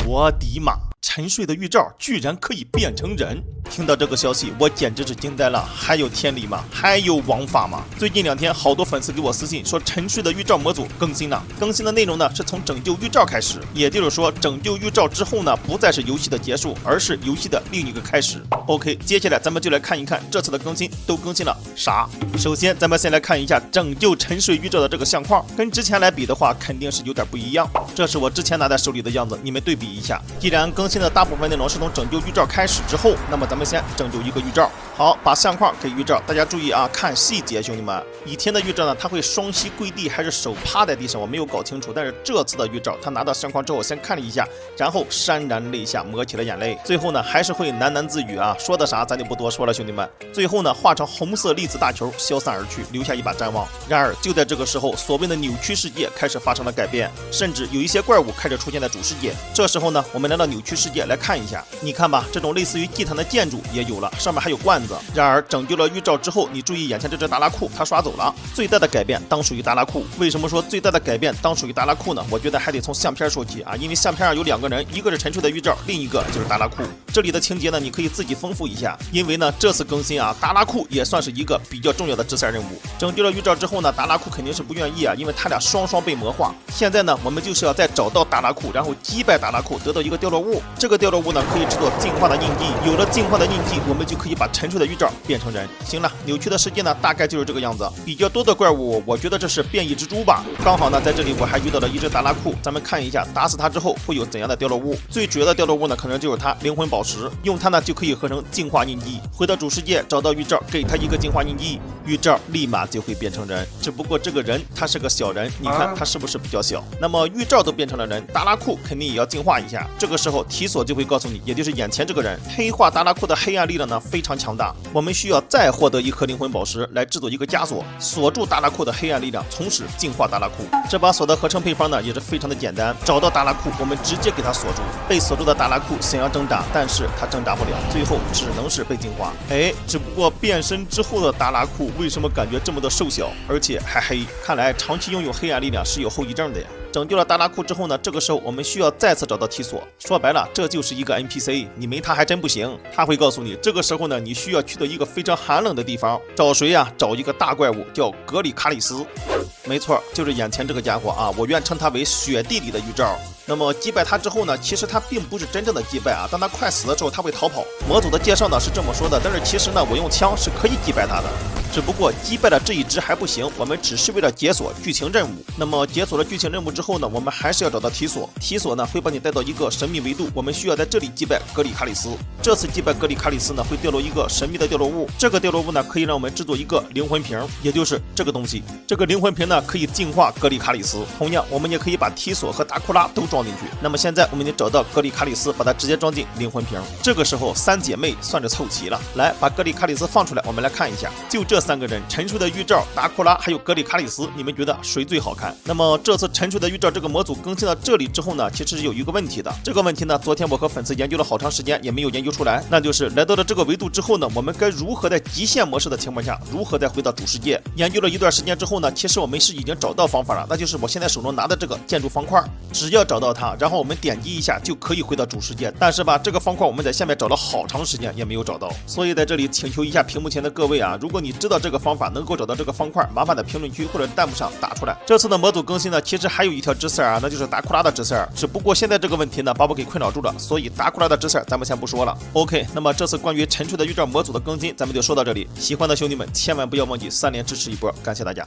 我的妈！沉睡的预兆居然可以变成人！听到这个消息，我简直是惊呆了。还有天理吗？还有王法吗？最近2天，好多粉丝给我私信说沉睡的预兆模组更新了。更新的内容呢是从拯救预兆开始，也就是说拯救预兆之后呢，不再是游戏的结束，而是游戏的另一个开始。OK， 接下来咱们就来看一看这次的更新都更新了啥。首先，咱们先来看一下拯救沉睡预兆的这个相框，跟之前来比的话，肯定是有点不一样。这是我之前拿在手里的样子，你们对比一下。既然更新的大部分内容是从拯救预兆开始之后，那么咱们先拯救一个预兆。好，把相框给预兆，大家注意啊，看细节，兄弟们。以前的预兆呢，他会双膝跪地还是手趴在地上，我没有搞清楚。但是这次的预兆，他拿到相框之后先看了一下，然后潸然泪下，抹起了眼泪。最后呢，还是会喃喃自语啊，说的啥咱就不多说了，兄弟们。最后呢，化成红色粒子大球消散而去，留下一把战望。然而就在这个时候，所谓的扭曲世界开始发生了改变，甚至有一些怪物开始出现在主世界。这时候呢，我们来到扭曲世界来看一下，你看吧，这种类似于祭坛的建筑也有了，上面还有罐子。然而拯救了预兆之后，你注意眼前这只达拉库，它刷走了。最大的改变当属于达拉库。为什么说最大的改变当属于达拉库呢？我觉得还得从相片说起啊，因为相片上有2个人，一个是沉睡的预兆，另一个就是达拉库。这里的情节呢，你可以自己丰富一下，因为呢这次更新啊，达拉库也算是一个比较重要的支线任务。拯救了预兆之后呢，达拉库肯定是不愿意啊，因为他俩双双被魔化。现在呢，我们就是要再找到达拉库，然后击败达拉库，得到一个掉落物。这个掉落物呢，可以制作进化的印记。有了进化的印记，我们就可以把沉睡的预兆变成人。行了，扭曲的世界呢，大概就是这个样子。比较多的怪物，我觉得这是变异蜘蛛吧。刚好呢，在这里我还遇到了一只达拉库，咱们看一下，打死它之后会有怎样的掉落物。最主要的掉落物呢，可能就是它灵魂宝石，用它呢就可以合成进化印记。回到主世界，找到预兆，给它一个进化印记，预兆立马就会变成人。只不过这个人他是个小人，你看他是不是比较小？那么预兆都变成了人，达拉库肯定也要进化一下。这个时候提索就会告诉你，也就是眼前这个人，黑化达拉库的黑暗力量呢非常强大，我们需要再获得1颗灵魂宝石来制作一个枷锁，锁住达拉库的黑暗力量，从此净化达拉库。这把锁的合成配方呢也是非常的简单，找到达拉库，我们直接给它锁住。被锁住的达拉库想要挣扎，但是他挣扎不了，最后只能是被净化。只不过变身之后的达拉库为什么感觉这么的瘦小，而且还黑？看来长期拥有黑暗力量是有后遗症的呀。拯救了达拉库之后呢，这个时候我们需要再次找到提索。说白了，这就是一个 NPC， 你没他还真不行。他会告诉你，这个时候呢，你需要去到一个非常寒冷的地方，找谁呀？找一个大怪物，叫格里卡里斯。没错，就是眼前这个家伙啊，我愿称他为雪地里的预兆。那么击败他之后呢，其实他并不是真正的击败啊，当他快死的时候，他会逃跑。模组的介绍呢是这么说的，但是其实呢，我用枪是可以击败他的。只不过击败了这一只还不行，我们只是为了解锁剧情任务。那么解锁了剧情任务之后呢，我们还是要找到提索。提索呢会把你带到一个神秘维度，我们需要在这里击败格里卡里斯。这次击败格里卡里斯呢，会掉落一个神秘的掉落物。这个掉落物呢，可以让我们制作一个灵魂瓶，也就是这个东西。这个灵魂瓶呢，可以净化格里卡里斯。同样，我们也可以把提索和达库拉都装进去。那么现在我们已经找到格里卡里斯，把它直接装进灵魂瓶。这个时候3姐妹算是凑齐了。来，把格里卡里斯放出来，我们来看一下。就这3个人，沉睡的预兆、达库拉还有格里卡里斯，你们觉得谁最好看？那么这次沉睡的预兆这个模组更新到这里之后呢，其实是有一个问题的。这个问题呢，昨天我和粉丝研究了好长时间，也没有研究出来。那就是来到了这个维度之后呢，我们该如何在极限模式的情况下，如何再回到主世界？研究了一段时间之后呢，其实我们是已经找到方法了，那就是我现在手中拿的这个建筑方块，只要找到它，然后我们点击一下就可以回到主世界。但是吧，这个方块我们在下面找了好长时间也没有找到，所以在这里请求一下屏幕前的各位啊，如果你知道这个方法能够找到这个方块，麻烦在评论区或者弹幕上打出来。这次的模组更新呢，其实还有一条支线啊，那就是达库拉的支线，只不过现在这个问题呢把我给困扰住了，所以达库拉的支线咱们先不说了。OK， 那么这次关于沉睡的预兆模组的更新咱们就说到这里，喜欢的兄弟们千万不要忘记3连支持一波，感谢大家。